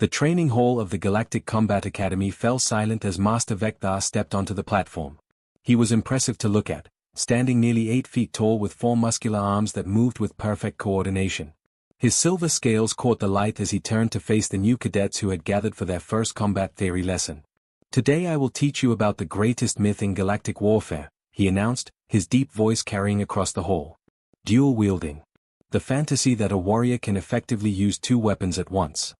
The training hall of the Galactic Combat Academy fell silent as Master Vector stepped onto the platform. He was impressive to look at, standing nearly 8 feet tall with 4 muscular arms that moved with perfect coordination. His silver scales caught the light as he turned to face the new cadets who had gathered for their first combat theory lesson. "Today I will teach you about the greatest myth in galactic warfare," he announced, his deep voice carrying across the hall. "Dual-wielding. The fantasy that a warrior can effectively use 2 weapons at once."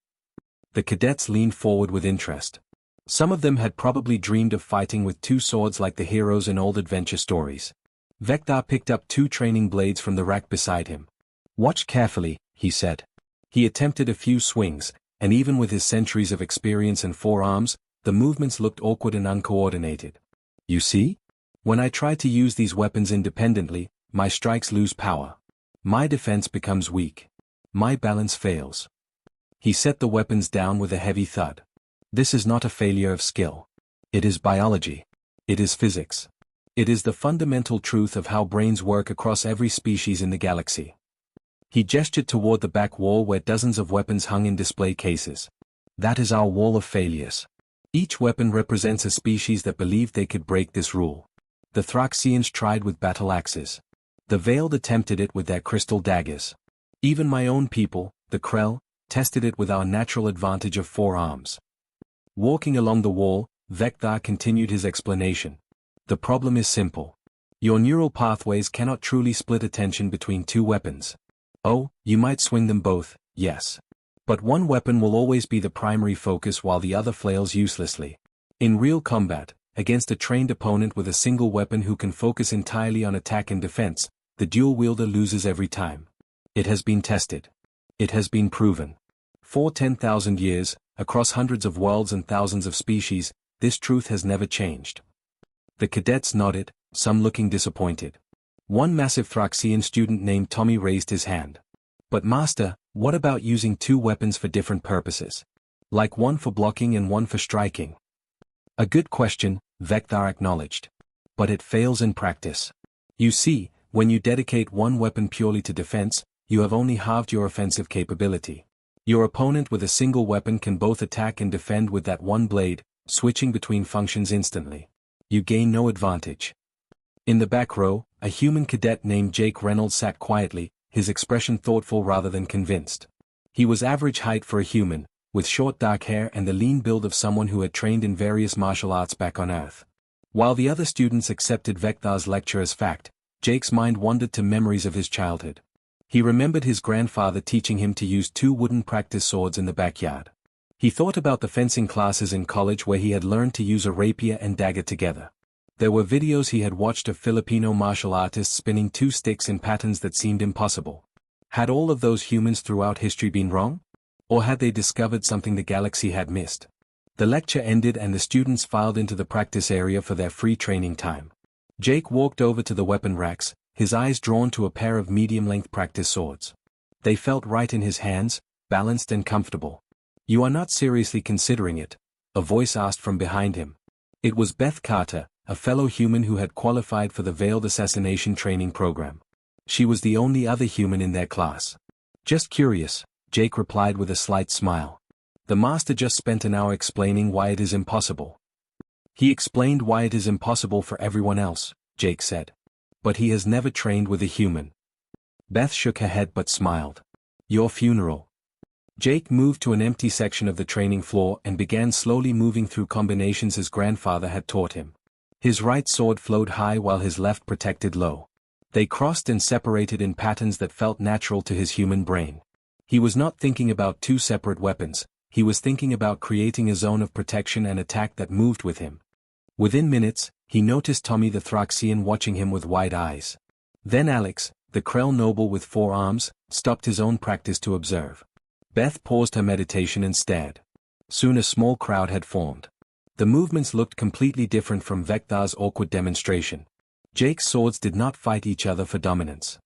The cadets leaned forward with interest. Some of them had probably dreamed of fighting with 2 swords like the heroes in old adventure stories. Vector picked up 2 training blades from the rack beside him. "Watch carefully," he said. He attempted a few swings, and even with his centuries of experience and 4 arms, the movements looked awkward and uncoordinated. "You see? When I try to use these weapons independently, my strikes lose power. My defense becomes weak. My balance fails." He set the weapons down with a heavy thud. "This is not a failure of skill. It is biology. It is physics. It is the fundamental truth of how brains work across every species in the galaxy." He gestured toward the back wall where dozens of weapons hung in display cases. "That is our wall of failures. Each weapon represents a species that believed they could break this rule. The Thraxians tried with battle axes. The Veiled attempted it with their crystal daggers. Even my own people, the Krell, tested it with our natural advantage of 4 arms." Walking along the wall, Vector continued his explanation. "The problem is simple. Your neural pathways cannot truly split attention between 2 weapons. Oh, you might swing them both, yes. But one weapon will always be the primary focus while the other flails uselessly. In real combat, against a trained opponent with a single weapon who can focus entirely on attack and defense, the dual-wielder loses every time. It has been tested. It has been proven. For 10,000 years, across hundreds of worlds and thousands of species, this truth has never changed." The cadets nodded, some looking disappointed. One massive Thraxian student named Tommy raised his hand. "But Master, what about using 2 weapons for different purposes? Like one for blocking and one for striking?" "A good question," Vector acknowledged. "But it fails in practice. You see, when you dedicate one weapon purely to defense, you have only halved your offensive capability. Your opponent with a single weapon can both attack and defend with that one blade, switching between functions instantly. You gain no advantage." In the back row, a human cadet named Jake Reynolds sat quietly, his expression thoughtful rather than convinced. He was average height for a human, with short dark hair and the lean build of someone who had trained in various martial arts back on Earth. While the other students accepted Vector's lecture as fact, Jake's mind wandered to memories of his childhood. He remembered his grandfather teaching him to use 2 wooden practice swords in the backyard. He thought about the fencing classes in college where he had learned to use a rapier and dagger together. There were videos he had watched of Filipino martial artists spinning 2 sticks in patterns that seemed impossible. Had all of those humans throughout history been wrong? Or had they discovered something the galaxy had missed? The lecture ended and the students filed into the practice area for their free training time. Jake walked over to the weapon racks, his eyes drawn to a pair of medium-length practice swords. They felt right in his hands, balanced and comfortable. "You are not seriously considering it?" a voice asked from behind him. It was Beth Carter, a fellow human who had qualified for the Veiled Assassination training program. She was the only other human in their class. "Just curious," Jake replied with a slight smile. "The master just spent an hour explaining why it is impossible." "He explained why it is impossible for everyone else," Jake said. "But he has never trained with a human." Beth shook her head but smiled. "Your funeral." Jake moved to an empty section of the training floor and began slowly moving through combinations his grandfather had taught him. His right sword flowed high while his left protected low. They crossed and separated in patterns that felt natural to his human brain. He was not thinking about 2 separate weapons, he was thinking about creating a zone of protection and attack that moved with him. Within minutes, he noticed Tommy the Thraxian watching him with wide eyes. Then Alex, the Krell noble with 4 arms, stopped his own practice to observe. Beth paused her meditation and stared. Soon a small crowd had formed. The movements looked completely different from Vector's awkward demonstration. Jake's swords did not fight each other for dominance.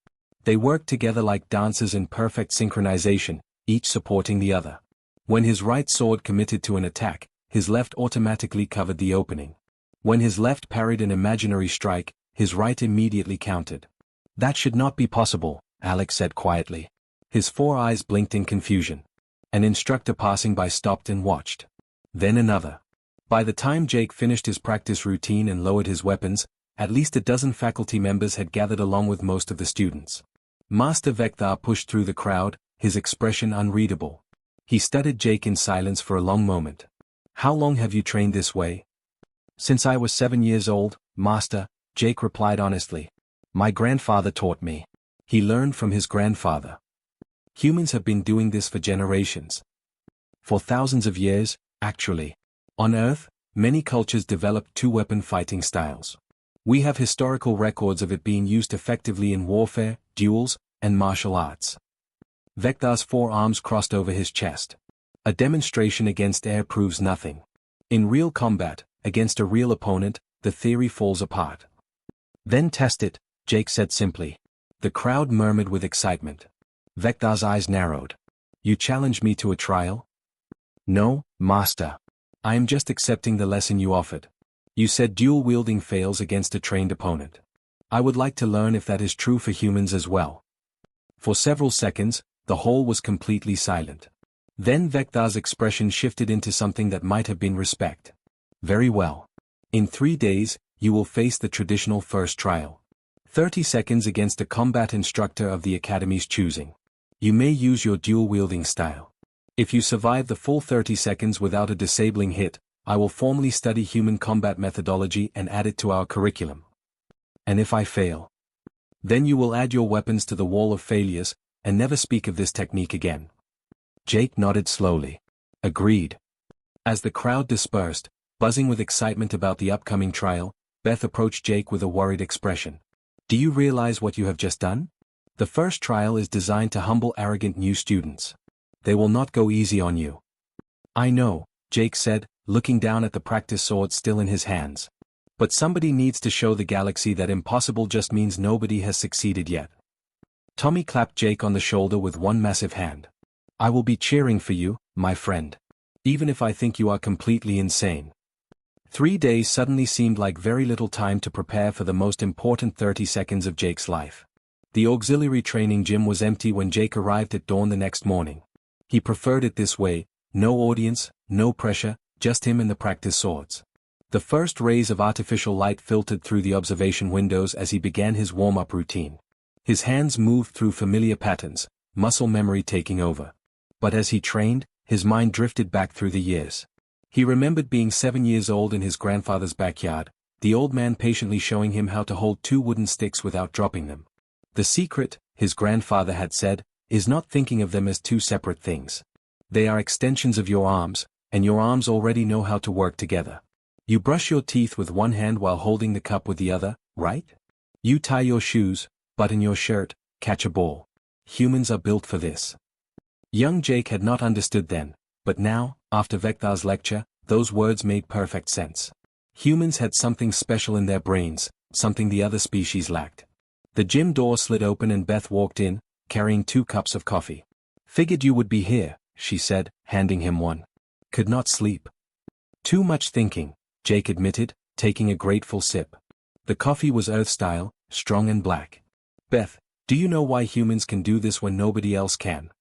They worked together like dancers in perfect synchronization, each supporting the other. When his right sword committed to an attack, his left automatically covered the opening. When his left parried an imaginary strike, his right immediately countered. "That should not be possible," Alex said quietly. His 4 eyes blinked in confusion. An instructor passing by stopped and watched. Then another. By the time Jake finished his practice routine and lowered his weapons, at least a dozen faculty members had gathered along with most of the students. Master Vector pushed through the crowd, his expression unreadable. He studied Jake in silence for a long moment. "How long have you trained this way?" "Since I was 7 years old, Master," Jake replied honestly. "My grandfather taught me." He learned from his grandfather. Humans have been doing this for generations. For thousands of years, actually. On Earth, many cultures developed two-weapon fighting styles. We have historical records of it being used effectively in warfare, duels, and martial arts. Vector's forearms crossed over his chest. A demonstration against air proves nothing. In real combat, against a real opponent, the theory falls apart. "Then test it," Jake said simply. The crowd murmured with excitement. Vector's eyes narrowed. "You challenge me to a trial?" "No, Master. I am just accepting the lesson you offered. You said dual-wielding fails against a trained opponent. I would like to learn if that is true for humans as well." For several seconds, the hall was completely silent. Then Vector's expression shifted into something that might have been respect. "Very well. In 3 days, you will face the traditional first trial. 30 seconds against a combat instructor of the Academy's choosing. You may use your dual-wielding style. If you survive the full 30 seconds without a disabling hit, I will formally study human combat methodology and add it to our curriculum. And if I fail, then you will add your weapons to the wall of failures, and never speak of this technique again." Jake nodded slowly. "Agreed." As the crowd dispersed, buzzing with excitement about the upcoming trial, Beth approached Jake with a worried expression. "Do you realize what you have just done? The first trial is designed to humble arrogant new students. They will not go easy on you." "I know," Jake said, looking down at the practice sword still in his hands. "But somebody needs to show the galaxy that impossible just means nobody has succeeded yet." Tommy clapped Jake on the shoulder with one massive hand. "I will be cheering for you, my friend. Even if I think you are completely insane." 3 days suddenly seemed like very little time to prepare for the most important 30 seconds of Jake's life. The auxiliary training gym was empty when Jake arrived at dawn the next morning. He preferred it this way, no audience, no pressure, just him and the practice swords. The first rays of artificial light filtered through the observation windows as he began his warm-up routine. His hands moved through familiar patterns, muscle memory taking over. But as he trained, his mind drifted back through the years. He remembered being 7 years old in his grandfather's backyard, the old man patiently showing him how to hold 2 wooden sticks without dropping them. The secret, his grandfather had said, is not thinking of them as 2 separate things. They are extensions of your arms, and your arms already know how to work together. You brush your teeth with one hand while holding the cup with the other, right? You tie your shoes, button your shirt, catch a ball. Humans are built for this. Young Jake had not understood then, but now, after Vector's lecture, those words made perfect sense. Humans had something special in their brains, something the other species lacked. The gym door slid open and Beth walked in, carrying 2 cups of coffee. "Figured you would be here," she said, handing him one. "Could not sleep." "Too much thinking," Jake admitted, taking a grateful sip. The coffee was Earth-style, strong and black. "Beth, do you know why humans can do this when nobody else can?"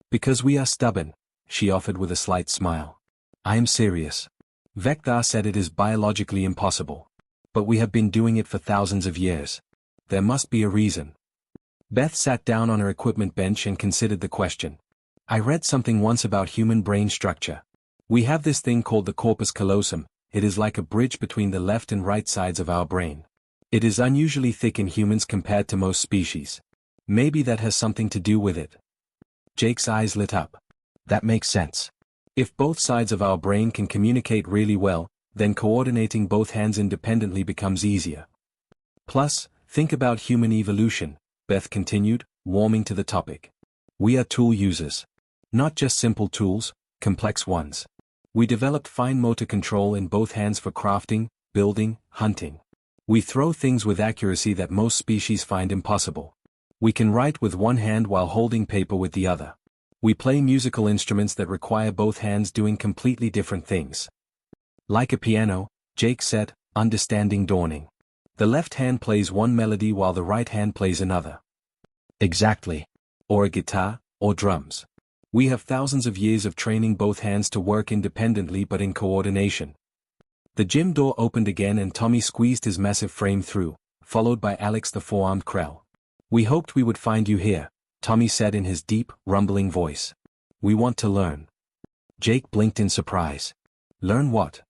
"Because we are stubborn," she offered with a slight smile. "I am serious. Vector said it is biologically impossible. But we have been doing it for thousands of years. There must be a reason." Beth sat down on her equipment bench and considered the question. "I read something once about human brain structure. We have this thing called the corpus callosum. It is like a bridge between the left and right sides of our brain. It is unusually thick in humans compared to most species. Maybe that has something to do with it." Jake's eyes lit up. "That makes sense. If both sides of our brain can communicate really well, then coordinating both hands independently becomes easier. Plus, think about human evolution," Beth continued, warming to the topic. "We are tool users. Not just simple tools, complex ones. We developed fine motor control in both hands for crafting, building, hunting. We throw things with accuracy that most species find impossible. We can write with one hand while holding paper with the other. We play musical instruments that require both hands doing completely different things." "Like a piano," Jake said, understanding dawning. "The left hand plays one melody while the right hand plays another." "Exactly. Or a guitar, or drums. We have thousands of years of training both hands to work independently but in coordination. The gym door opened again and Tommy squeezed his massive frame through, followed by Alex the four-armed Krell. We hoped we would find you here, Tommy said in his deep, rumbling voice. We want to learn. Jake blinked in surprise. Learn what?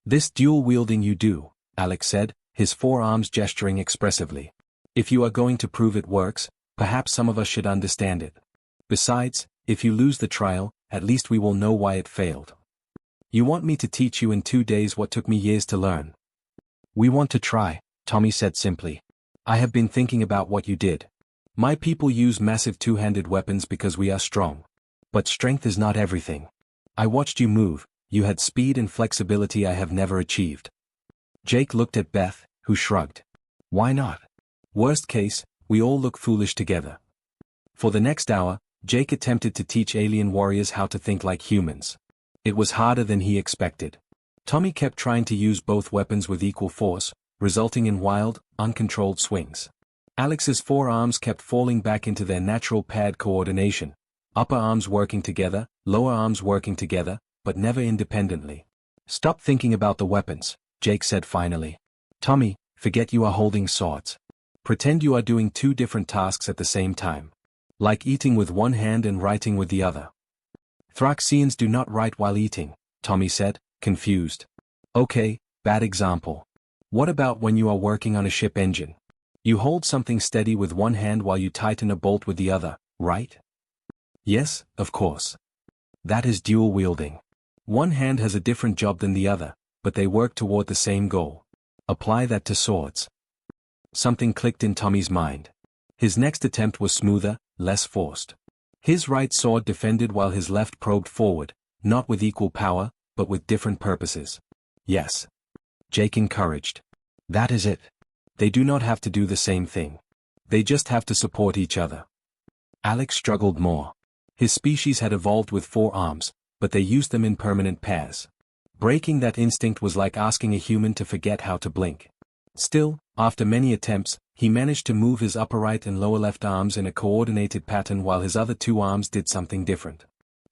This dual-wielding you do, Alex said, his forearms gesturing expressively. If you are going to prove it works, perhaps some of us should understand it. Besides, if you lose the trial, at least we will know why it failed. You want me to teach you in 2 days what took me years to learn? We want to try, Tommy said simply. I have been thinking about what you did. My people use massive two-handed weapons because we are strong. But strength is not everything. I watched you move, you had speed and flexibility I have never achieved. Jake looked at Beth, who shrugged. Why not? Worst case, we all look foolish together. For the next hour, Jake attempted to teach alien warriors how to think like humans. It was harder than he expected. Tommy kept trying to use both weapons with equal force, resulting in wild, uncontrolled swings. Alex's forearms kept falling back into their natural paired coordination, upper arms working together, lower arms working together, but never independently. Stop thinking about the weapons, Jake said finally. Tommy, forget you are holding swords. Pretend you are doing 2 different tasks at the same time. Like eating with one hand and writing with the other. Thraxians do not write while eating, Tommy said, confused. Okay, bad example. What about when you are working on a ship engine? You hold something steady with one hand while you tighten a bolt with the other, right? Yes, of course. That is dual wielding. One hand has a different job than the other, but they work toward the same goal. Apply that to swords. Something clicked in Tommy's mind. His next attempt was smoother, less forced. His right sword defended while his left probed forward, not with equal power, but with different purposes. Yes. Jake encouraged. That is it. They do not have to do the same thing. They just have to support each other. Alex struggled more. His species had evolved with 4 arms, but they used them in permanent pairs. Breaking that instinct was like asking a human to forget how to blink. Still, after many attempts, he managed to move his upper right and lower left arms in a coordinated pattern while his other 2 arms did something different.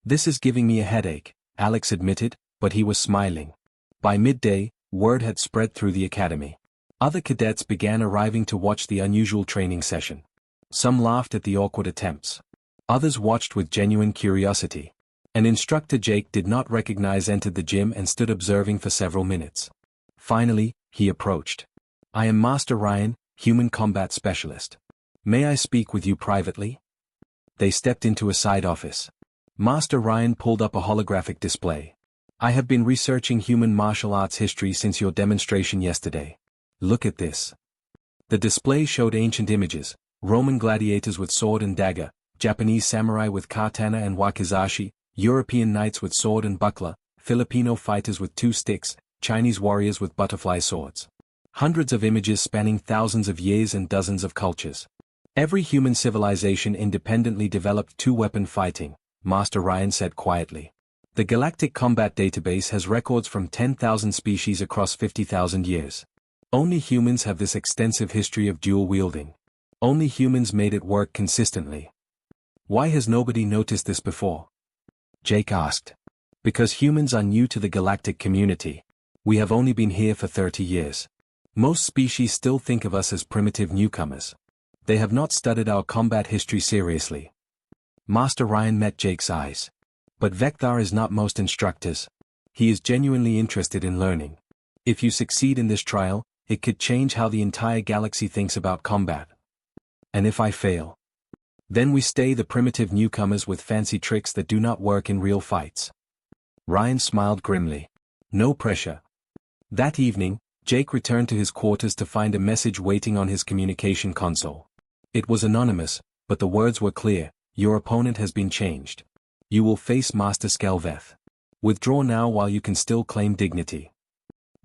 This is giving me a headache, Alex admitted, but he was smiling. By midday, word had spread through the academy. Other cadets began arriving to watch the unusual training session. Some laughed at the awkward attempts. Others watched with genuine curiosity. An instructor Jake did not recognize entered the gym and stood observing for several minutes. Finally, he approached. I am Master Ryan, Human Combat Specialist. May I speak with you privately? They stepped into a side office. Master Ryan pulled up a holographic display. I have been researching human martial arts history since your demonstration yesterday. Look at this. The display showed ancient images, Roman gladiators with sword and dagger, Japanese samurai with katana and wakizashi, European knights with sword and buckler, Filipino fighters with 2 sticks, Chinese warriors with butterfly swords. Hundreds of images spanning thousands of years and dozens of cultures. Every human civilization independently developed 2-weapon fighting, Master Ryan said quietly. The Galactic Combat Database has records from 10,000 species across 50,000 years. Only humans have this extensive history of dual wielding. Only humans made it work consistently. Why has nobody noticed this before? Jake asked. Because humans are new to the galactic community. We have only been here for 30 years. Most species still think of us as primitive newcomers. They have not studied our combat history seriously. Master Ryan met Jake's eyes. But Vector is not most instructors. He is genuinely interested in learning. If you succeed in this trial, it could change how the entire galaxy thinks about combat. And if I fail? Then we stay the primitive newcomers with fancy tricks that do not work in real fights. Ryan smiled grimly. No pressure. That evening, Jake returned to his quarters to find a message waiting on his communication console. It was anonymous, but the words were clear. Your opponent has been changed. You will face Master Skelveth. Withdraw now while you can still claim dignity.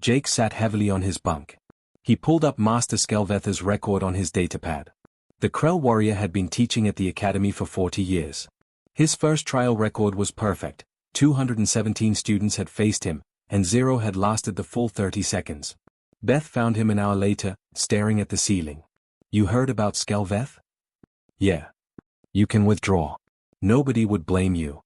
Jake sat heavily on his bunk. He pulled up Master Skelveth's record on his datapad. The Krell warrior had been teaching at the academy for 40 years. His first trial record was perfect. 217 students had faced him, and 0 had lasted the full 30 seconds. Beth found him an hour later, staring at the ceiling. You heard about Skelveth? Yeah. You can withdraw. Nobody would blame you.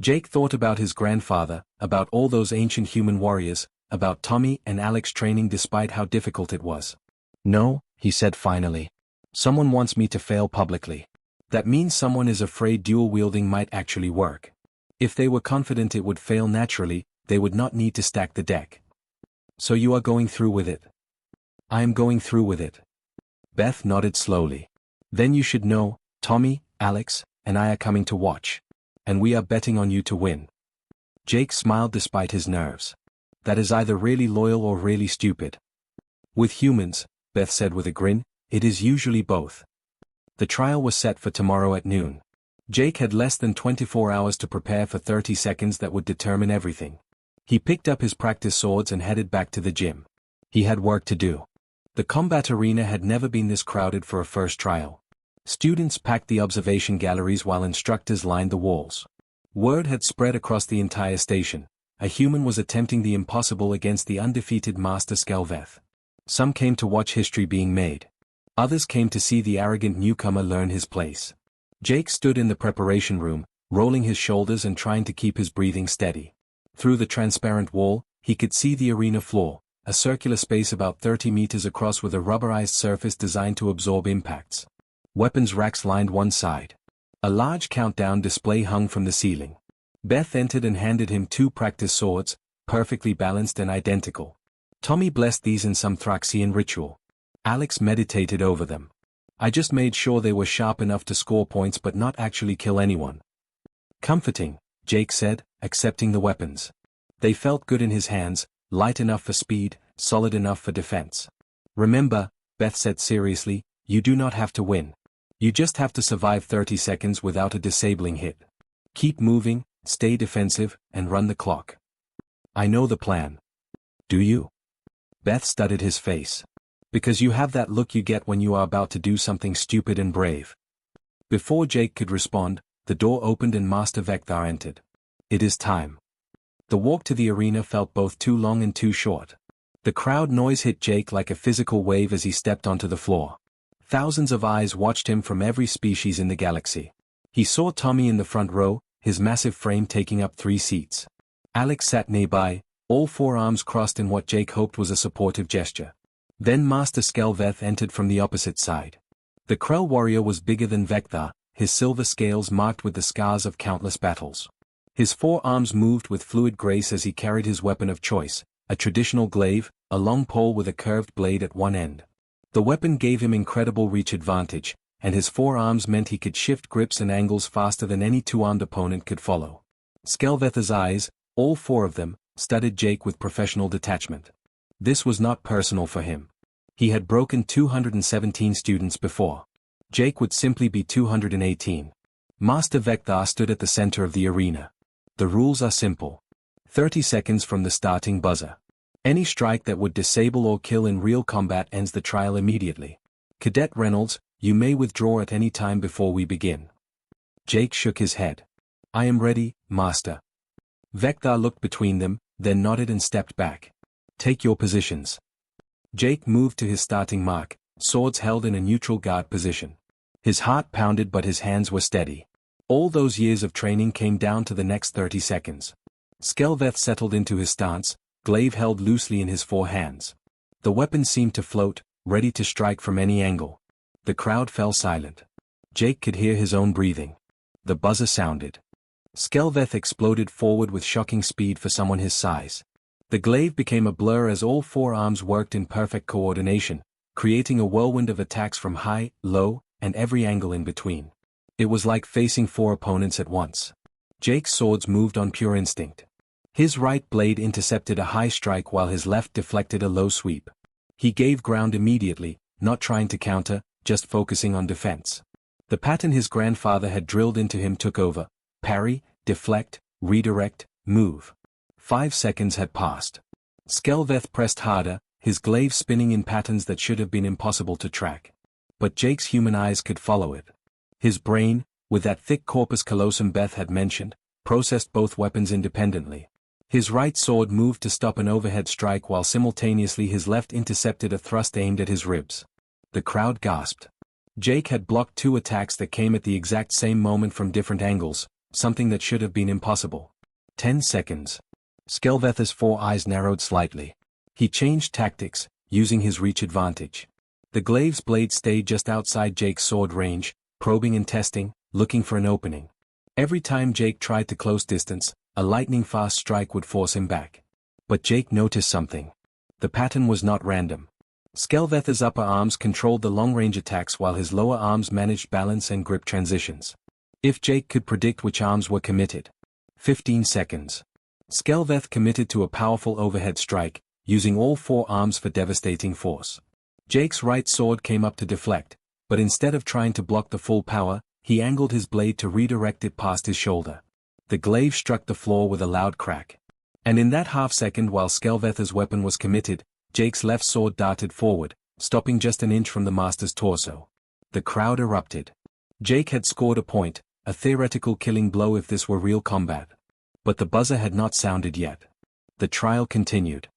Jake thought about his grandfather, about all those ancient human warriors, about Tommy and Alex training despite how difficult it was. No, he said finally. Someone wants me to fail publicly. That means someone is afraid dual-wielding might actually work. If they were confident it would fail naturally, they would not need to stack the deck. So you are going through with it? I am going through with it. Beth nodded slowly. Then you should know, Tommy, Alex, and I are coming to watch. And we are betting on you to win. Jake smiled despite his nerves. That is either really loyal or really stupid. With humans, Beth said with a grin, it is usually both. The trial was set for tomorrow at noon. Jake had less than 24 hours to prepare for 30 seconds that would determine everything. He picked up his practice swords and headed back to the gym. He had work to do. The combat arena had never been this crowded for a first trial. Students packed the observation galleries while instructors lined the walls. Word had spread across the entire station. A human was attempting the impossible against the undefeated Master Skelveth. Some came to watch history being made. Others came to see the arrogant newcomer learn his place. Jake stood in the preparation room, rolling his shoulders and trying to keep his breathing steady. Through the transparent wall, he could see the arena floor, a circular space about 30 meters across with a rubberized surface designed to absorb impacts. Weapons racks lined one side. A large countdown display hung from the ceiling. Beth entered and handed him 2 practice swords, perfectly balanced and identical. Tommy blessed these in some Thraxian ritual. Alex meditated over them. I just made sure they were sharp enough to score points but not actually kill anyone. Comforting, Jake said, accepting the weapons. They felt good in his hands, light enough for speed, solid enough for defense. Remember, Beth said seriously, you do not have to win. You just have to survive 30 seconds without a disabling hit. Keep moving, stay defensive, and run the clock. I know the plan. Do you? Beth studied his face. Because you have that look you get when you are about to do something stupid and brave. Before Jake could respond, the door opened and Master Vector entered. It is time. The walk to the arena felt both too long and too short. The crowd noise hit Jake like a physical wave as he stepped onto the floor. Thousands of eyes watched him from every species in the galaxy. He saw Tommy in the front row, his massive frame taking up 3 seats. Alex sat nearby, all 4 arms crossed in what Jake hoped was a supportive gesture. Then Master Skelveth entered from the opposite side. The Krell warrior was bigger than Vector, his silver scales marked with the scars of countless battles. His 4 arms moved with fluid grace as he carried his weapon of choice, a traditional glaive, a long pole with a curved blade at one end. The weapon gave him incredible reach advantage, and his 4 arms meant he could shift grips and angles faster than any 2-armed opponent could follow. Skelveth's eyes, all 4 of them, studied Jake with professional detachment. This was not personal for him. He had broken 217 students before. Jake would simply be 218. Master Vector stood at the center of the arena. The rules are simple. 30 seconds from the starting buzzer. Any strike that would disable or kill in real combat ends the trial immediately. Cadet Reynolds, you may withdraw at any time before we begin. Jake shook his head. I am ready, Master. Vector looked between them, then nodded and stepped back. Take your positions. Jake moved to his starting mark, swords held in a neutral guard position. His heart pounded but his hands were steady. All those years of training came down to the next 30 seconds. Skelveth settled into his stance, glaive held loosely in his 4 hands. The weapon seemed to float, ready to strike from any angle. The crowd fell silent. Jake could hear his own breathing. The buzzer sounded. Skelveth exploded forward with shocking speed for someone his size. The glaive became a blur as all 4 arms worked in perfect coordination, creating a whirlwind of attacks from high, low, and every angle in between. It was like facing 4 opponents at once. Jake's swords moved on pure instinct. His right blade intercepted a high strike while his left deflected a low sweep. He gave ground immediately, not trying to counter, just focusing on defense. The pattern his grandfather had drilled into him took over: parry, deflect, redirect, move. 5 seconds had passed. Skelveth pressed harder, his glaive spinning in patterns that should have been impossible to track. But Jake's human eyes could follow it. His brain, with that thick corpus callosum Beth had mentioned, processed both weapons independently. His right sword moved to stop an overhead strike while simultaneously his left intercepted a thrust aimed at his ribs. The crowd gasped. Jake had blocked two attacks that came at the exact same moment from different angles, something that should have been impossible. 10 seconds. Skelveth's four eyes narrowed slightly. He changed tactics, using his reach advantage. The glaive's blade stayed just outside Jake's sword range, probing and testing, looking for an opening. Every time Jake tried to close distance, a lightning-fast strike would force him back. But Jake noticed something. The pattern was not random. Skelveth's upper arms controlled the long-range attacks while his lower arms managed balance and grip transitions. If Jake could predict which arms were committed. 15 seconds. Skelveth committed to a powerful overhead strike, using all four arms for devastating force. Jake's right sword came up to deflect, but instead of trying to block the full power, he angled his blade to redirect it past his shoulder. The glaive struck the floor with a loud crack. And in that half-second while Skelveth's weapon was committed, Jake's left sword darted forward, stopping just an inch from the master's torso. The crowd erupted. Jake had scored a point, a theoretical killing blow if this were real combat. But the buzzer had not sounded yet. The trial continued.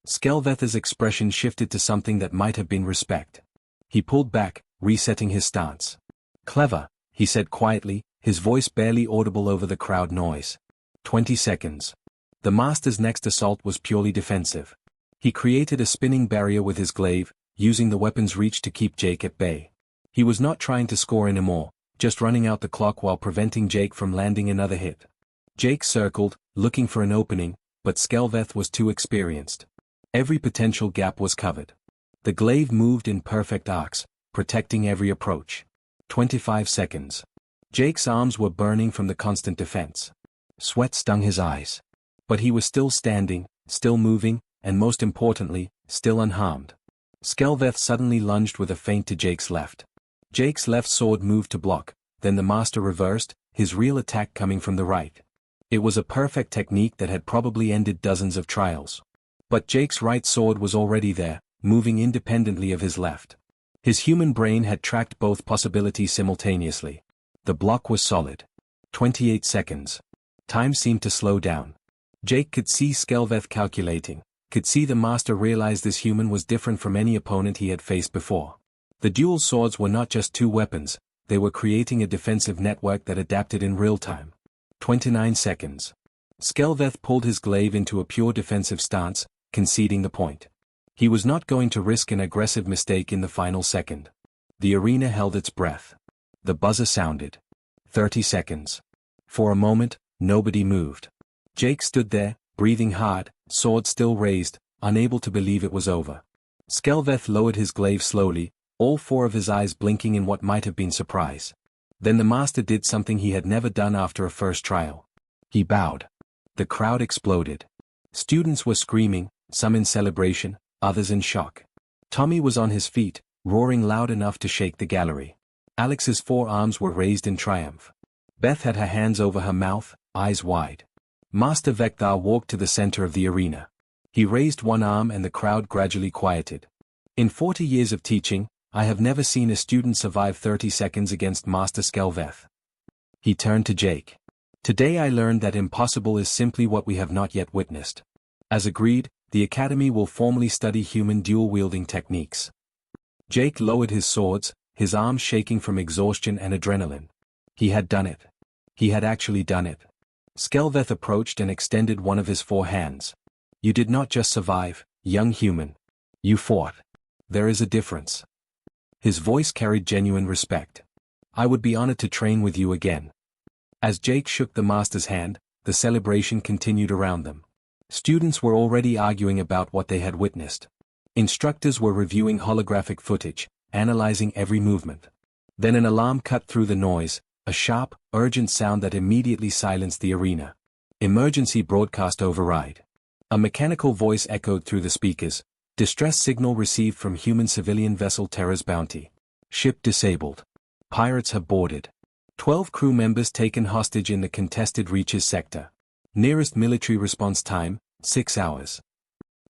Skelveth's expression shifted to something that might have been respect. He pulled back, resetting his stance. "Clever," he said quietly, his voice barely audible over the crowd noise. 20 seconds. The master's next assault was purely defensive. He created a spinning barrier with his glaive, using the weapon's reach to keep Jake at bay. He was not trying to score anymore, just running out the clock while preventing Jake from landing another hit. Jake circled, looking for an opening, but Skelveth was too experienced. Every potential gap was covered. The glaive moved in perfect arcs, protecting every approach. 25 seconds. Jake's arms were burning from the constant defense. Sweat stung his eyes. But he was still standing, still moving, and most importantly, still unharmed. Skelveth suddenly lunged with a feint to Jake's left. Jake's left sword moved to block, then the master reversed, his real attack coming from the right. It was a perfect technique that had probably ended dozens of trials. But Jake's right sword was already there, moving independently of his left. His human brain had tracked both possibilities simultaneously. The block was solid. 28 seconds. Time seemed to slow down. Jake could see Skelveth calculating, could see the master realize this human was different from any opponent he had faced before. The dual swords were not just two weapons, they were creating a defensive network that adapted in real time. 29 seconds. Skelveth pulled his glaive into a pure defensive stance, conceding the point. He was not going to risk an aggressive mistake in the final second. The arena held its breath. The buzzer sounded. 30 seconds. For a moment, nobody moved. Jake stood there, breathing hard, sword still raised, unable to believe it was over. Skelveth lowered his glaive slowly, all four of his eyes blinking in what might have been surprise. Then the master did something he had never done after a first trial. He bowed. The crowd exploded. Students were screaming, some in celebration, others in shock. Tommy was on his feet, roaring loud enough to shake the gallery. Alex's four arms were raised in triumph. Beth had her hands over her mouth, eyes wide. Master Vector walked to the center of the arena. He raised one arm and the crowd gradually quieted. In 40 years of teaching, I have never seen a student survive 30 seconds against Master Skelveth. He turned to Jake. Today I learned that impossible is simply what we have not yet witnessed. As agreed, the Academy will formally study human dual-wielding techniques. Jake lowered his swords, his arms shaking from exhaustion and adrenaline. He had done it. He had actually done it. Skelveth approached and extended one of his four hands. You did not just survive, young human. You fought. There is a difference. His voice carried genuine respect. I would be honored to train with you again. As Jake shook the master's hand, the celebration continued around them. Students were already arguing about what they had witnessed. Instructors were reviewing holographic footage, analyzing every movement. Then an alarm cut through the noise, a sharp, urgent sound that immediately silenced the arena. Emergency broadcast override. A mechanical voice echoed through the speakers. Distress signal received from human civilian vessel Terra's Bounty. Ship disabled. Pirates have boarded. 12 crew members taken hostage in the contested Reaches sector. Nearest military response time, 6 hours.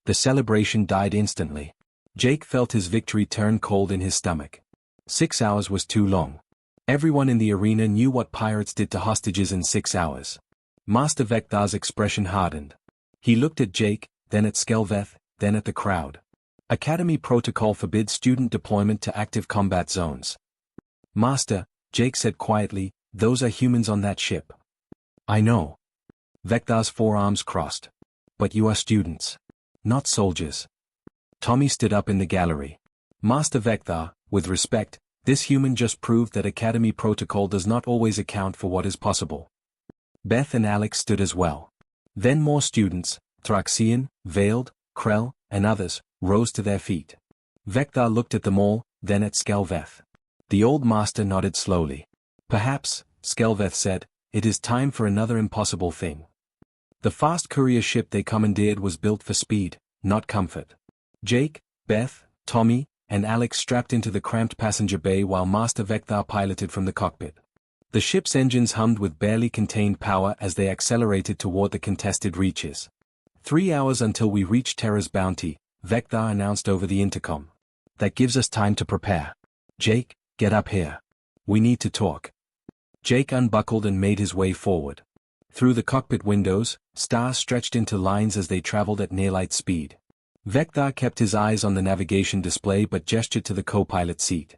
The celebration died instantly. Jake felt his victory turn cold in his stomach. 6 hours was too long. Everyone in the arena knew what pirates did to hostages in 6 hours. Master Vector's expression hardened. He looked at Jake, then at Skelveth, then at the crowd. Academy protocol forbids student deployment to active combat zones. Master, Jake said quietly, those are humans on that ship. I know. Vector's forearms crossed. But you are students. Not soldiers. Tommy stood up in the gallery. Master Vector, with respect, this human just proved that Academy protocol does not always account for what is possible. Beth and Alex stood as well. Then more students, Thraxian, Veiled, Krell, and others, rose to their feet. Vector looked at them all, then at Skelveth. The old master nodded slowly. Perhaps, Skelveth said, it is time for another impossible thing. The fast courier ship they commandeered was built for speed, not comfort. Jake, Beth, Tommy, and Alex strapped into the cramped passenger bay while Master Vector piloted from the cockpit. The ship's engines hummed with barely contained power as they accelerated toward the contested reaches. 3 hours until we reach Terra's bounty, Vector announced over the intercom. That gives us time to prepare. Jake, get up here. We need to talk. Jake unbuckled and made his way forward. Through the cockpit windows, stars stretched into lines as they traveled at near-light speed. Vector kept his eyes on the navigation display but gestured to the co-pilot seat.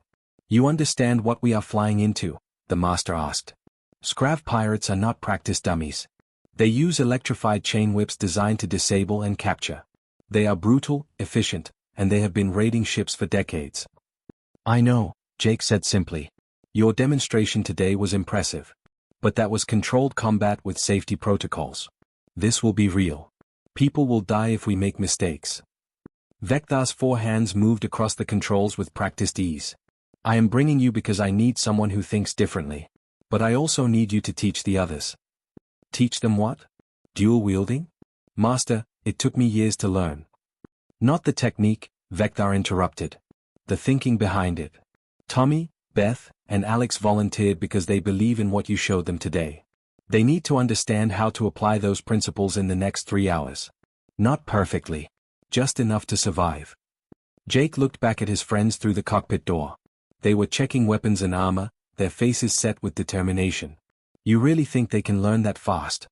You understand what we are flying into? The master asked. Scrav pirates are not practice dummies. They use electrified chain whips designed to disable and capture. They are brutal, efficient, and they have been raiding ships for decades. I know, Jake said simply. Your demonstration today was impressive. But that was controlled combat with safety protocols. This will be real. People will die if we make mistakes. Vector's 4 hands moved across the controls with practiced ease. I am bringing you because I need someone who thinks differently. But I also need you to teach the others. Teach them what? Dual-wielding? Master, it took me years to learn. Not the technique, Vector interrupted. The thinking behind it. Tommy, Beth, and Alex volunteered because they believe in what you showed them today. They need to understand how to apply those principles in the next 3 hours. Not perfectly. Just enough to survive. Jake looked back at his friends through the cockpit door. They were checking weapons and armor, their faces set with determination. You really think they can learn that fast?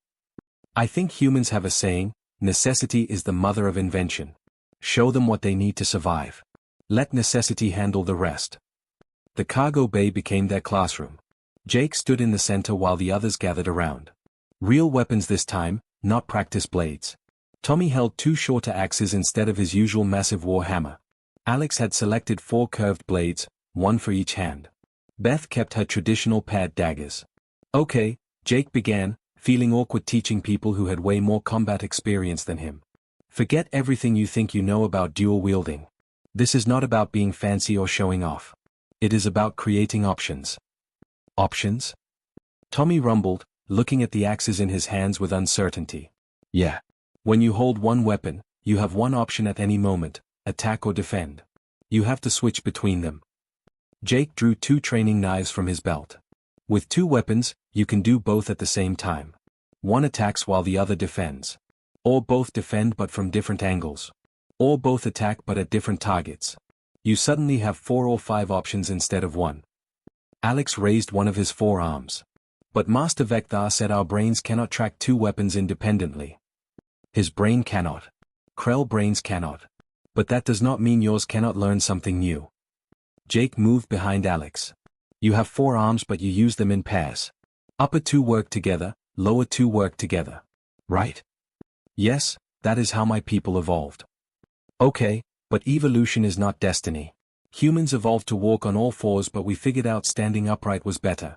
I think humans have a saying, necessity is the mother of invention. Show them what they need to survive. Let necessity handle the rest. The cargo bay became their classroom. Jake stood in the center while the others gathered around. Real weapons this time, not practice blades. Tommy held 2 shorter axes instead of his usual massive war hammer. Alex had selected 4 curved blades, 1 for each hand. Beth kept her traditional paired daggers. Okay, Jake began, feeling awkward teaching people who had way more combat experience than him. Forget everything you think you know about dual wielding. This is not about being fancy or showing off. It is about creating options. Options? Tommy rumbled, looking at the axes in his hands with uncertainty. Yeah. When you hold one weapon, you have one option at any moment, attack or defend. You have to switch between them. Jake drew 2 training knives from his belt. With 2 weapons, you can do both at the same time. One attacks while the other defends. Or both defend but from different angles. Or both attack but at different targets. You suddenly have 4 or 5 options instead of 1. Alex raised one of his 4 arms. But Master Vector said our brains cannot track 2 weapons independently. His brain cannot. Krell brains cannot. But that does not mean yours cannot learn something new. Jake moved behind Alex. You have 4 arms but you use them in pairs. Upper 2 work together, lower 2 work together. Right? Yes, that is how my people evolved. Okay. But evolution is not destiny. Humans evolved to walk on all 4s but we figured out standing upright was better.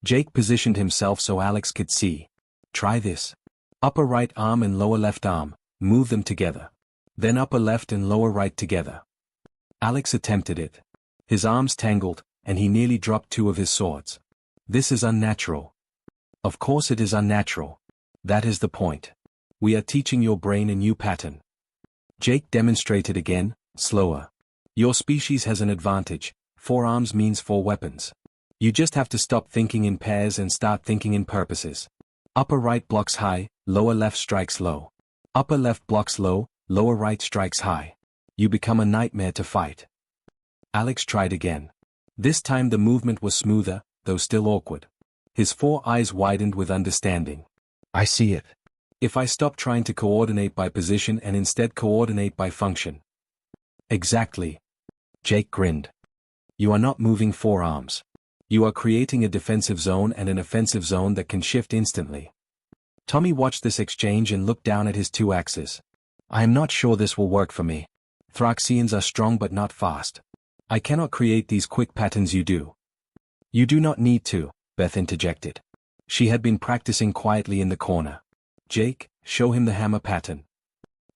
Jake positioned himself so Alex could see. Try this. Upper right arm and lower left arm, move them together. Then upper left and lower right together. Alex attempted it. His arms tangled, and he nearly dropped 2 of his swords. This is unnatural. Of course it is unnatural. That is the point. We are teaching your brain a new pattern. Jake demonstrated again, slower. Your species has an advantage. 4 arms means 4 weapons. You just have to stop thinking in pairs and start thinking in purposes. Upper right blocks high, lower left strikes low. Upper left blocks low, lower right strikes high. You become a nightmare to fight. Alex tried again. This time the movement was smoother, though still awkward. His 4 eyes widened with understanding. I see it. If I stop trying to coordinate by position and instead coordinate by function. Exactly. Jake grinned. You are not moving 4 arms. You are creating a defensive zone and an offensive zone that can shift instantly. Tommy watched this exchange and looked down at his two axes. I am not sure this will work for me. Thraxians are strong but not fast. I cannot create these quick patterns you do. You do not need to, Beth interjected. She had been practicing quietly in the corner. Jake, show him the hammer pattern.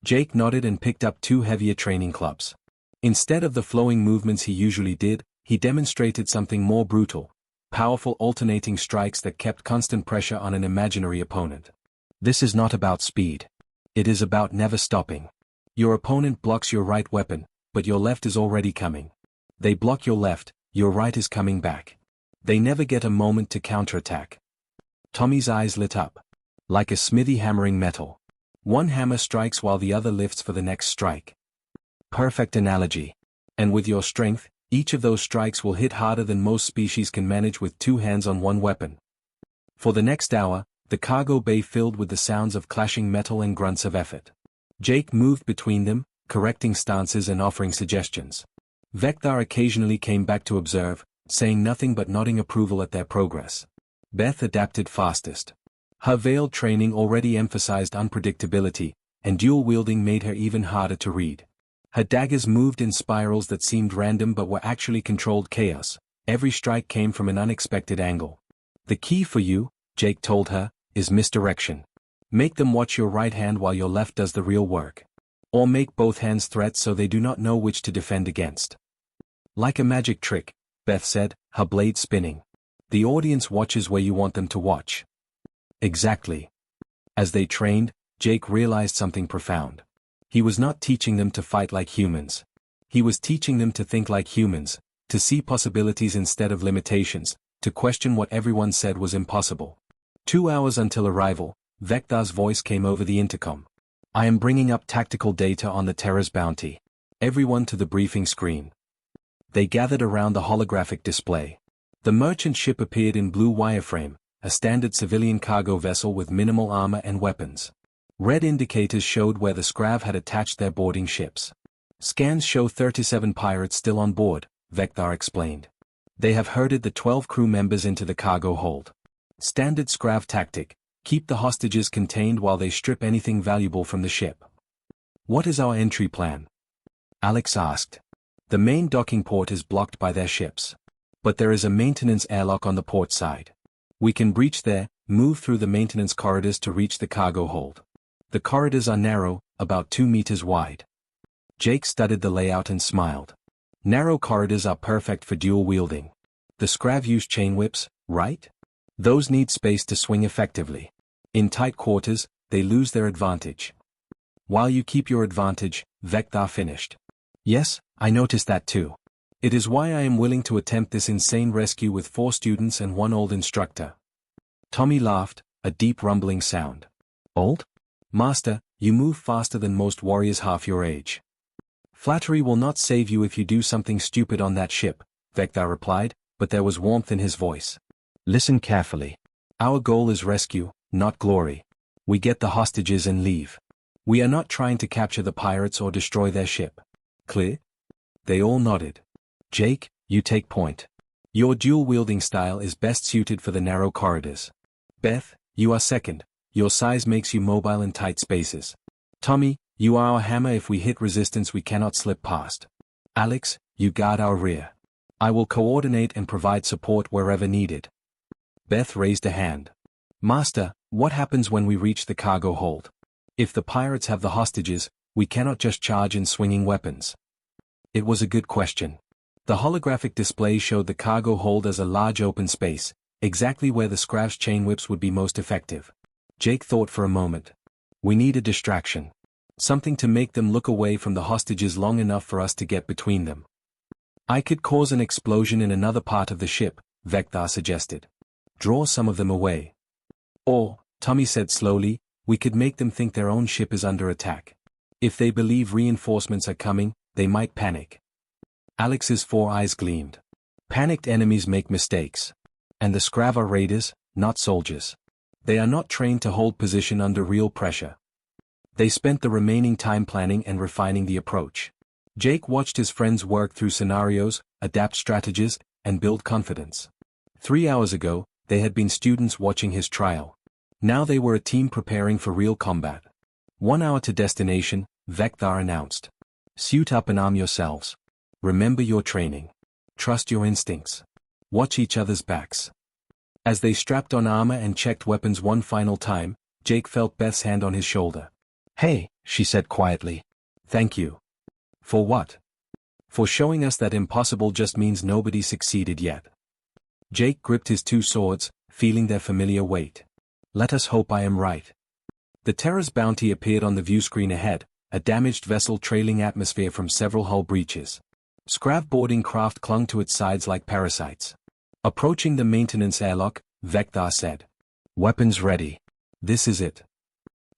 Jake nodded and picked up two heavier training clubs. Instead of the flowing movements he usually did, he demonstrated something more brutal, powerful alternating strikes that kept constant pressure on an imaginary opponent. This is not about speed. It is about never stopping. Your opponent blocks your right weapon, but your left is already coming. They block your left, your right is coming back. They never get a moment to counterattack. Tommy's eyes lit up. Like a smithy hammering metal. One hammer strikes while the other lifts for the next strike. Perfect analogy. And with your strength, each of those strikes will hit harder than most species can manage with two hands on one weapon. For the next hour, the cargo bay filled with the sounds of clashing metal and grunts of effort. Jake moved between them, correcting stances and offering suggestions. Vector occasionally came back to observe, saying nothing but nodding approval at their progress. Beth adapted fastest. Her veiled training already emphasized unpredictability, and dual-wielding made her even harder to read. Her daggers moved in spirals that seemed random but were actually controlled chaos. Every strike came from an unexpected angle. The key for you, Jake told her, is misdirection. Make them watch your right hand while your left does the real work. Or make both hands threats so they do not know which to defend against. Like a magic trick, Beth said, her blade spinning. The audience watches where you want them to watch. Exactly. As they trained, Jake realized something profound. He was not teaching them to fight like humans. He was teaching them to think like humans, to see possibilities instead of limitations, to question what everyone said was impossible. 2 hours until arrival, Vector's voice came over the intercom. I am bringing up tactical data on the Terra's bounty. Everyone to the briefing screen. They gathered around the holographic display. The merchant ship appeared in blue wireframe, a standard civilian cargo vessel with minimal armor and weapons. Red indicators showed where the Scrav had attached their boarding ships. Scans show 37 pirates still on board, Vector explained. They have herded the 12 crew members into the cargo hold. Standard Scrav tactic, keep the hostages contained while they strip anything valuable from the ship. What is our entry plan? Alex asked. The main docking port is blocked by their ships. But there is a maintenance airlock on the port side. We can breach there, move through the maintenance corridors to reach the cargo hold. The corridors are narrow, about 2 meters wide. Jake studied the layout and smiled. Narrow corridors are perfect for dual wielding. The Scrav use chain whips, right? Those need space to swing effectively. In tight quarters, they lose their advantage. While you keep your advantage, Vector finished. Yes, I noticed that too. It is why I am willing to attempt this insane rescue with 4 students and 1 old instructor. Tommy laughed, a deep rumbling sound. Old? Master, you move faster than most warriors half your age. Flattery will not save you if you do something stupid on that ship, Vector replied, but there was warmth in his voice. Listen carefully. Our goal is rescue, not glory. We get the hostages and leave. We are not trying to capture the pirates or destroy their ship. Clear? They all nodded. Jake, you take point. Your dual-wielding style is best suited for the narrow corridors. Beth, you are second. Your size makes you mobile in tight spaces. Tommy, you are our hammer. If we hit resistance we cannot slip past. Alex, you guard our rear. I will coordinate and provide support wherever needed. Beth raised a hand. Master, what happens when we reach the cargo hold? If the pirates have the hostages, we cannot just charge in swinging weapons. It was a good question. The holographic display showed the cargo hold as a large open space, exactly where the Scrav's chain whips would be most effective. Jake thought for a moment. We need a distraction. Something to make them look away from the hostages long enough for us to get between them. I could cause an explosion in another part of the ship, Vector suggested. Draw some of them away. Or, Tommy said slowly, we could make them think their own ship is under attack. If they believe reinforcements are coming, they might panic. Alex's 4 eyes gleamed. Panicked enemies make mistakes. And the Scrav are raiders, not soldiers. They are not trained to hold position under real pressure. They spent the remaining time planning and refining the approach. Jake watched his friends work through scenarios, adapt strategies, and build confidence. 3 hours ago, they had been students watching his trial. Now they were a team preparing for real combat. 1 hour to destination, Vector announced. Suit up and arm yourselves. Remember your training. Trust your instincts. Watch each other's backs. As they strapped on armor and checked weapons one final time, Jake felt Beth's hand on his shoulder. "Hey," she said quietly. "Thank you." "For what?" "For showing us that impossible just means nobody succeeded yet." Jake gripped his two swords, feeling their familiar weight. "Let us hope I am right." The Terra's bounty appeared on the viewscreen ahead, a damaged vessel trailing atmosphere from several hull breaches. Scrav boarding craft clung to its sides like parasites. Approaching the maintenance airlock, Vector said. "Weapons ready. This is it."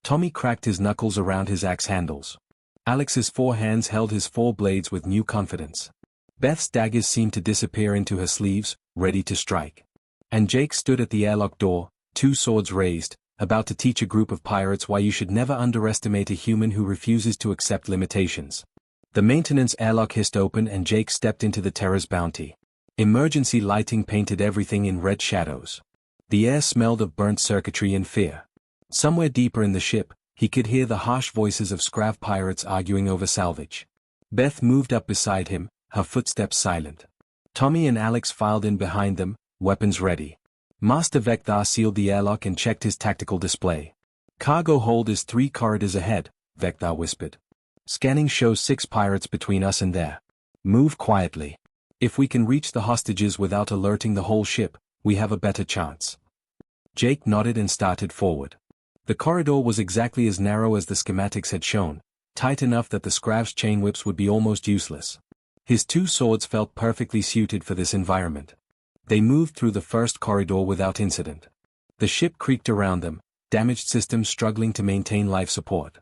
Tommy cracked his knuckles around his axe handles. Alex's 4 hands held his 4 blades with new confidence. Beth's daggers seemed to disappear into her sleeves, ready to strike. And Jake stood at the airlock door, 2 swords raised, about to teach a group of pirates why you should never underestimate a human who refuses to accept limitations. The maintenance airlock hissed open and Jake stepped into the Terra's bounty. Emergency lighting painted everything in red shadows. The air smelled of burnt circuitry and fear. Somewhere deeper in the ship, he could hear the harsh voices of Scrav pirates arguing over salvage. Beth moved up beside him, her footsteps silent. Tommy and Alex filed in behind them, weapons ready. Master Vector sealed the airlock and checked his tactical display. "Cargo hold is 3 corridors ahead," Vector whispered. "Scanning shows 6 pirates between us and there. Move quietly. If we can reach the hostages without alerting the whole ship, we have a better chance." Jake nodded and started forward. The corridor was exactly as narrow as the schematics had shown, tight enough that the Scrav's chain whips would be almost useless. His 2 swords felt perfectly suited for this environment. They moved through the first corridor without incident. The ship creaked around them, damaged systems struggling to maintain life support.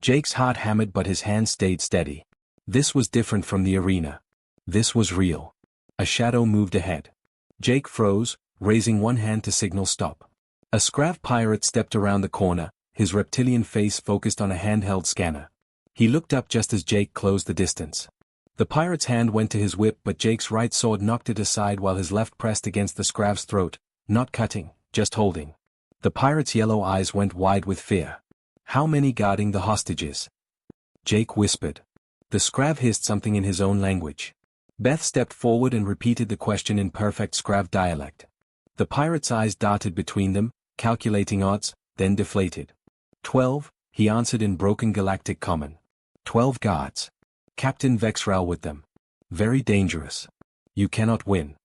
Jake's heart hammered but his hands stayed steady. This was different from the arena. This was real. A shadow moved ahead. Jake froze, raising one hand to signal stop. A Scrav pirate stepped around the corner, his reptilian face focused on a handheld scanner. He looked up just as Jake closed the distance. The pirate's hand went to his whip but Jake's right sword knocked it aside while his left pressed against the Scrav's throat, not cutting, just holding. The pirate's yellow eyes went wide with fear. "How many guarding the hostages?" Jake whispered. The Scrav hissed something in his own language. Beth stepped forward and repeated the question in perfect Scrav dialect. The pirate's eyes darted between them, calculating odds, then deflated. 12, he answered in broken galactic common. 12 guards. Captain Vexral with them. Very dangerous. You cannot win.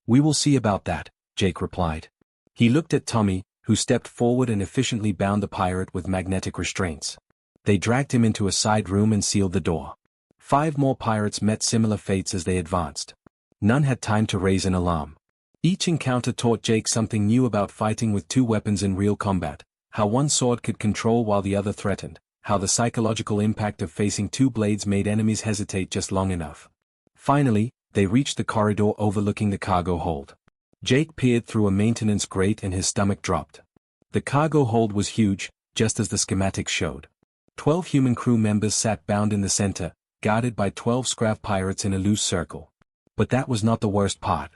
We will see about that, Jake replied. He looked at Tommy, who stepped forward and efficiently bound the pirate with magnetic restraints. They dragged him into a side room and sealed the door. 5 more pirates met similar fates as they advanced. None had time to raise an alarm. Each encounter taught Jake something new about fighting with 2 weapons in real combat, how one sword could control while the other threatened, how the psychological impact of facing 2 blades made enemies hesitate just long enough. Finally, they reached the corridor overlooking the cargo hold. Jake peered through a maintenance grate and his stomach dropped. The cargo hold was huge, just as the schematics showed. 12 human crew members sat bound in the center, guarded by 12 Scrav pirates in a loose circle. But that was not the worst part.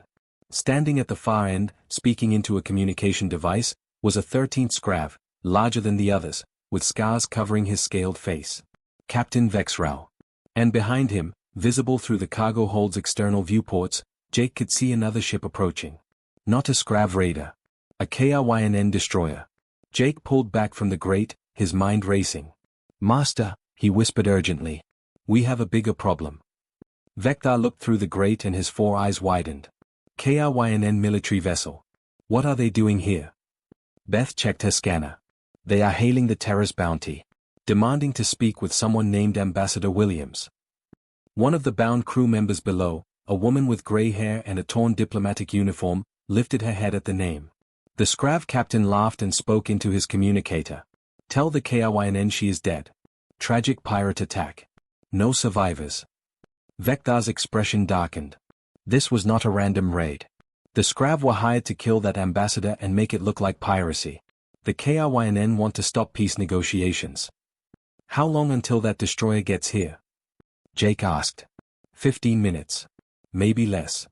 Standing at the far end, speaking into a communication device, was a 13th Scrav, larger than the others, with scars covering his scaled face. Captain Vexral. And behind him, visible through the cargo hold's external viewports, Jake could see another ship approaching. Not a Scrav raider. A KRYNN destroyer. Jake pulled back from the grate, his mind racing. "Master," he whispered urgently. "We have a bigger problem." Vector looked through the grate and his 4 eyes widened. KRYNN military vessel. What are they doing here? Beth checked her scanner. They are hailing the Terra's bounty. Demanding to speak with someone named Ambassador Williams. One of the bound crew members below, a woman with gray hair and a torn diplomatic uniform, lifted her head at the name. The Scrav captain laughed and spoke into his communicator. "Tell the KRYNN she is dead. Tragic pirate attack. No survivors." Vector's expression darkened. This was not a random raid. The Scrav were hired to kill that ambassador and make it look like piracy. The KRYNN want to stop peace negotiations. "How long until that destroyer gets here?" Jake asked. 15 minutes. Maybe less.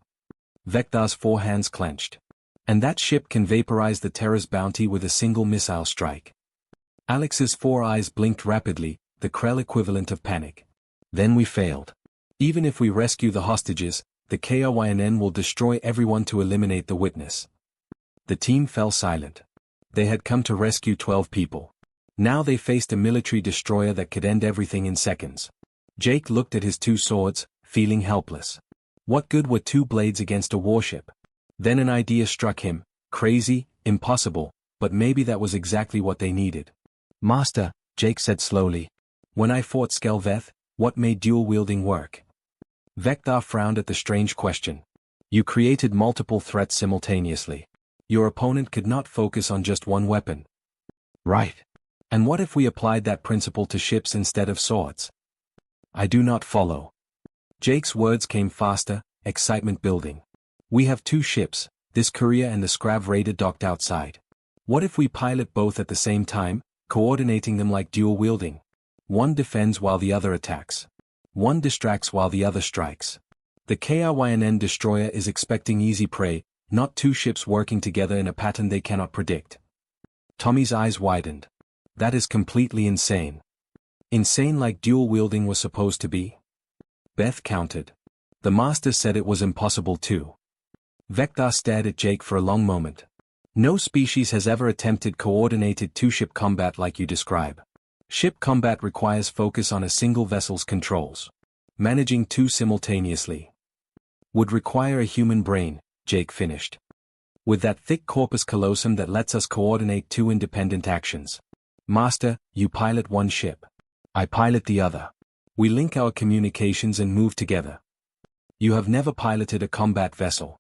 Vector's 4 hands clenched. And that ship can vaporize the Terra's bounty with a single missile strike. Alex's 4 eyes blinked rapidly, the Krell equivalent of panic. Then we failed. Even if we rescue the hostages, the KRYNN will destroy everyone to eliminate the witness. The team fell silent. They had come to rescue 12 people. Now they faced a military destroyer that could end everything in seconds. Jake looked at his 2 swords, feeling helpless. What good were 2 blades against a warship? Then an idea struck him, crazy, impossible, but maybe that was exactly what they needed. Master, Jake said slowly. When I fought Skelveth, what made dual-wielding work? Vector frowned at the strange question. You created multiple threats simultaneously. Your opponent could not focus on just one weapon. Right. And what if we applied that principle to ships instead of swords? I do not follow. Jake's words came faster, excitement building. We have 2 ships, this courier and the Scrav Raider docked outside. What if we pilot both at the same time, coordinating them like dual-wielding? One defends while the other attacks. One distracts while the other strikes. The KRYNN destroyer is expecting easy prey, not 2 ships working together in a pattern they cannot predict. Tommy's eyes widened. That is completely insane. Insane like dual-wielding was supposed to be? Beth countered. The master said it was impossible too. Vector stared at Jake for a long moment. No species has ever attempted coordinated 2-ship combat like you describe. Ship combat requires focus on a single vessel's controls. Managing 2 simultaneously would require a human brain, Jake finished. With that thick corpus callosum that lets us coordinate 2 independent actions. Master, you pilot one ship. I pilot the other. We link our communications and move together. You have never piloted a combat vessel.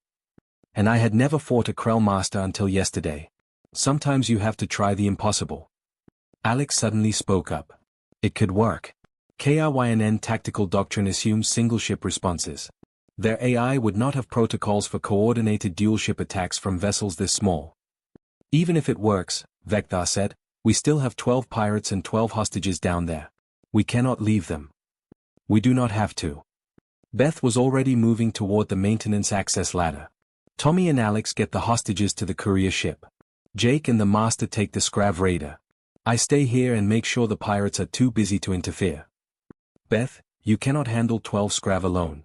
And I had never fought a Krell master until yesterday. Sometimes you have to try the impossible. Alex suddenly spoke up. It could work. KRYNN tactical doctrine assumes single-ship responses. Their AI would not have protocols for coordinated dual-ship attacks from vessels this small. Even if it works, Vector said, we still have 12 pirates and 12 hostages down there. We cannot leave them. We do not have to. Beth was already moving toward the maintenance access ladder. Tommy and Alex get the hostages to the courier ship. Jake and the master take the Scrav Raider. I stay here and make sure the pirates are too busy to interfere. Beth, you cannot handle 12 Scrav alone.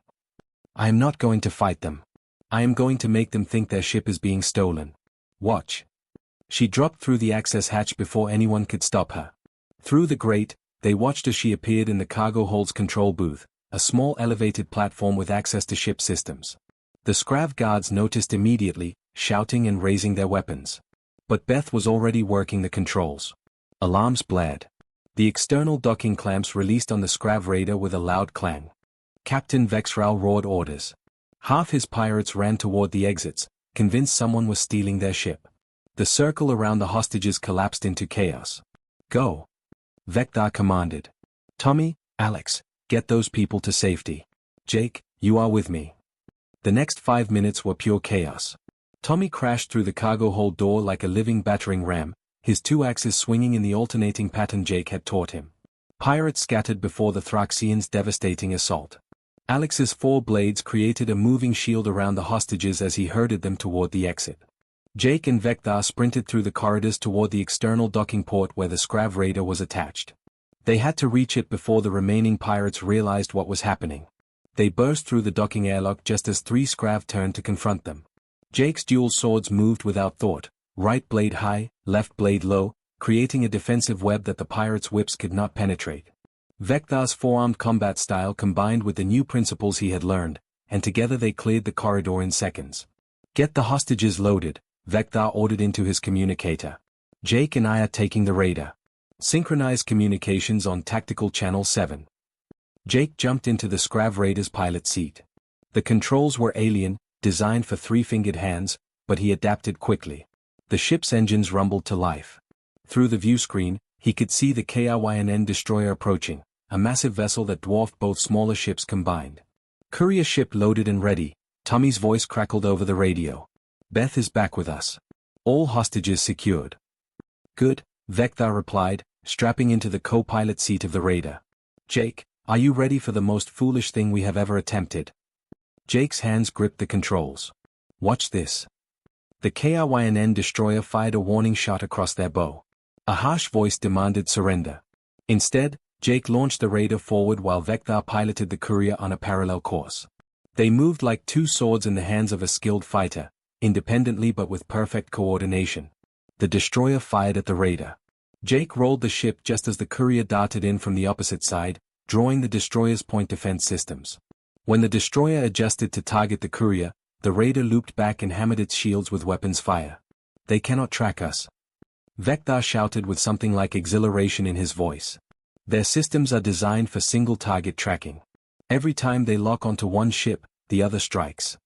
I am not going to fight them. I am going to make them think their ship is being stolen. Watch. She dropped through the access hatch before anyone could stop her. Through the grate, they watched as she appeared in the cargo hold's control booth, a small elevated platform with access to ship systems. The Scrav guards noticed immediately, shouting and raising their weapons. But Beth was already working the controls. Alarms blared. The external docking clamps released on the Scrav Raider with a loud clang. Captain Vexral roared orders. Half his pirates ran toward the exits, convinced someone was stealing their ship. The circle around the hostages collapsed into chaos. Go. Vector commanded. Tommy, Alex, get those people to safety. Jake, you are with me. The next 5 minutes were pure chaos. Tommy crashed through the cargo hold door like a living battering ram, his 2 axes swinging in the alternating pattern Jake had taught him. Pirates scattered before the Thraxians' devastating assault. Alex's 4 blades created a moving shield around the hostages as he herded them toward the exit. Jake and Vector sprinted through the corridors toward the external docking port where the Scrav Raider was attached. They had to reach it before the remaining pirates realized what was happening. They burst through the docking airlock just as 3 Scrav turned to confront them. Jake's dual swords moved without thought, right blade high, left blade low, creating a defensive web that the pirates' whips could not penetrate. Vector's four-armed combat style combined with the new principles he had learned, and together they cleared the corridor in seconds. Get the hostages loaded, Vector ordered into his communicator. Jake and I are taking the Raider. Synchronize communications on Tactical Channel 7. Jake jumped into the Scrav Raider's pilot seat. The controls were alien, designed for 3-fingered hands, but he adapted quickly. The ship's engines rumbled to life. Through the view screen, he could see the KRYNN destroyer approaching, a massive vessel that dwarfed both smaller ships combined. Courier ship loaded and ready, Tommy's voice crackled over the radio. Beth is back with us. All hostages secured. Good, Vector replied, strapping into the co-pilot seat of the Raider. Jake, are you ready for the most foolish thing we have ever attempted? Jake's hands gripped the controls. Watch this. The KRYNN destroyer fired a warning shot across their bow. A harsh voice demanded surrender. Instead, Jake launched the raider forward while Vector piloted the courier on a parallel course. They moved like two swords in the hands of a skilled fighter, independently but with perfect coordination. The destroyer fired at the raider. Jake rolled the ship just as the courier darted in from the opposite side, drawing the destroyer's point defense systems. When the destroyer adjusted to target the courier, the raider looped back and hammered its shields with weapons fire. "They cannot track us," Vector shouted with something like exhilaration in his voice. "Their systems are designed for single-target tracking. Every time they lock onto one ship, the other strikes."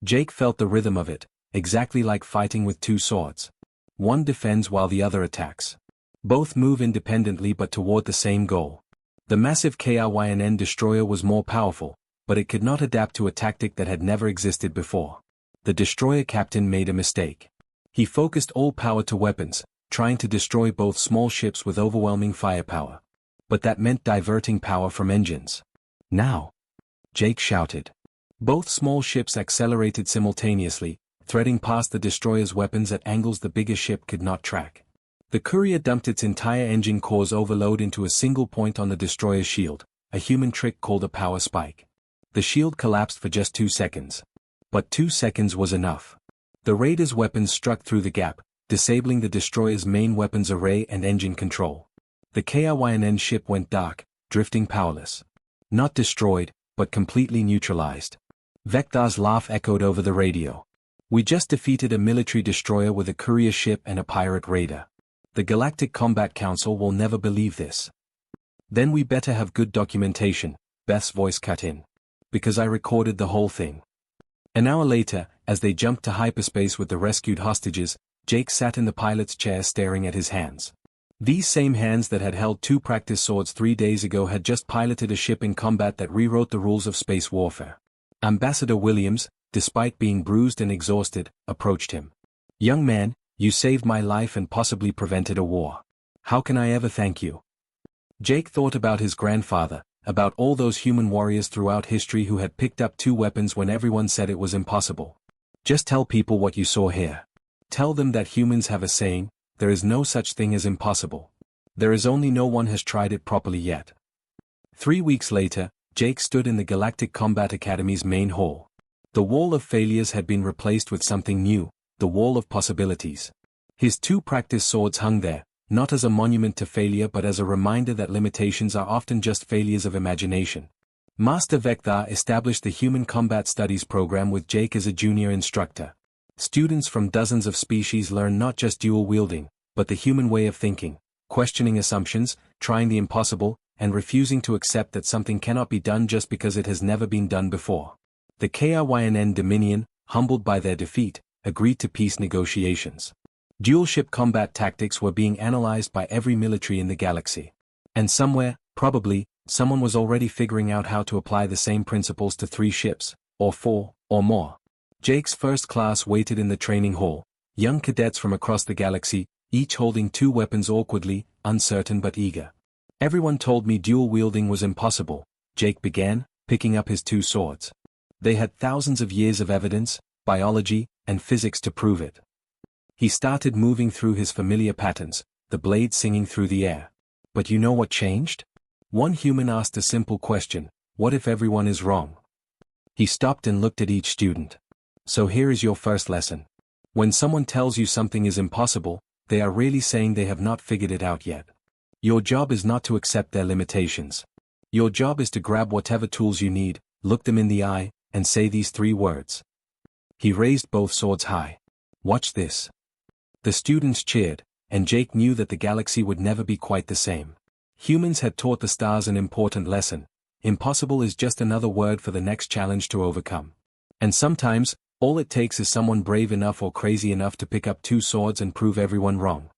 Jake felt the rhythm of it, exactly like fighting with two swords. One defends while the other attacks. Both move independently but toward the same goal. The massive KRYNN destroyer was more powerful, but it could not adapt to a tactic that had never existed before. The destroyer captain made a mistake. He focused all power to weapons, trying to destroy both small ships with overwhelming firepower. But that meant diverting power from engines. "Now!" Jake shouted. Both small ships accelerated simultaneously, threading past the destroyer's weapons at angles the bigger ship could not track. The courier dumped its entire engine core's overload into a single point on the destroyer's shield, a human trick called a power spike. The shield collapsed for just 2 seconds. But 2 seconds was enough. The raider's weapons struck through the gap, disabling the destroyer's main weapons array and engine control. The KRYNN ship went dark, drifting powerless. Not destroyed, but completely neutralized. Vector's laugh echoed over the radio. "We just defeated a military destroyer with a courier ship and a pirate raider. The Galactic Combat Council will never believe this." "Then we better have good documentation," Beth's voice cut in. "Because I recorded the whole thing." An hour later, as they jumped to hyperspace with the rescued hostages, Jake sat in the pilot's chair staring at his hands. These same hands that had held 2 practice swords 3 days ago had just piloted a ship in combat that rewrote the rules of space warfare. Ambassador Williams, despite being bruised and exhausted, approached him. "Young man, you saved my life and possibly prevented a war. How can I ever thank you?" Jake thought about his grandfather, about all those human warriors throughout history who had picked up 2 weapons when everyone said it was impossible. "Just tell people what you saw here. Tell them that humans have a saying, there is no such thing as impossible. There is only no one has tried it properly yet." 3 weeks later, Jake stood in the Galactic Combat Academy's main hall. The wall of failures had been replaced with something new, the wall of possibilities. His 2 practice swords hung there, not as a monument to failure but as a reminder that limitations are often just failures of imagination. Master Vector established the Human Combat Studies program with Jake as a junior instructor. Students from dozens of species learn not just dual-wielding, but the human way of thinking, questioning assumptions, trying the impossible, and refusing to accept that something cannot be done just because it has never been done before. The KRYNN Dominion, humbled by their defeat, agreed to peace negotiations. Dual-ship combat tactics were being analyzed by every military in the galaxy. And somewhere, probably, someone was already figuring out how to apply the same principles to 3 ships, or 4, or more. Jake's first class waited in the training hall, young cadets from across the galaxy, each holding 2 weapons awkwardly, uncertain but eager. "Everyone told me dual-wielding was impossible," Jake began, picking up his 2 swords. They had thousands of years of evidence, biology, and physics to prove it. He started moving through his familiar patterns, the blade singing through the air. "But you know what changed?" One human asked a simple question: "What if everyone is wrong?" He stopped and looked at each student. "So here is your first lesson. When someone tells you something is impossible, they are really saying they have not figured it out yet. Your job is not to accept their limitations. Your job is to grab whatever tools you need, look them in the eye, and say these 3 words." He raised both swords high. "Watch this." The students cheered, and Jake knew that the galaxy would never be quite the same. Humans had taught the stars an important lesson: impossible is just another word for the next challenge to overcome. And sometimes, all it takes is someone brave enough or crazy enough to pick up 2 swords and prove everyone wrong.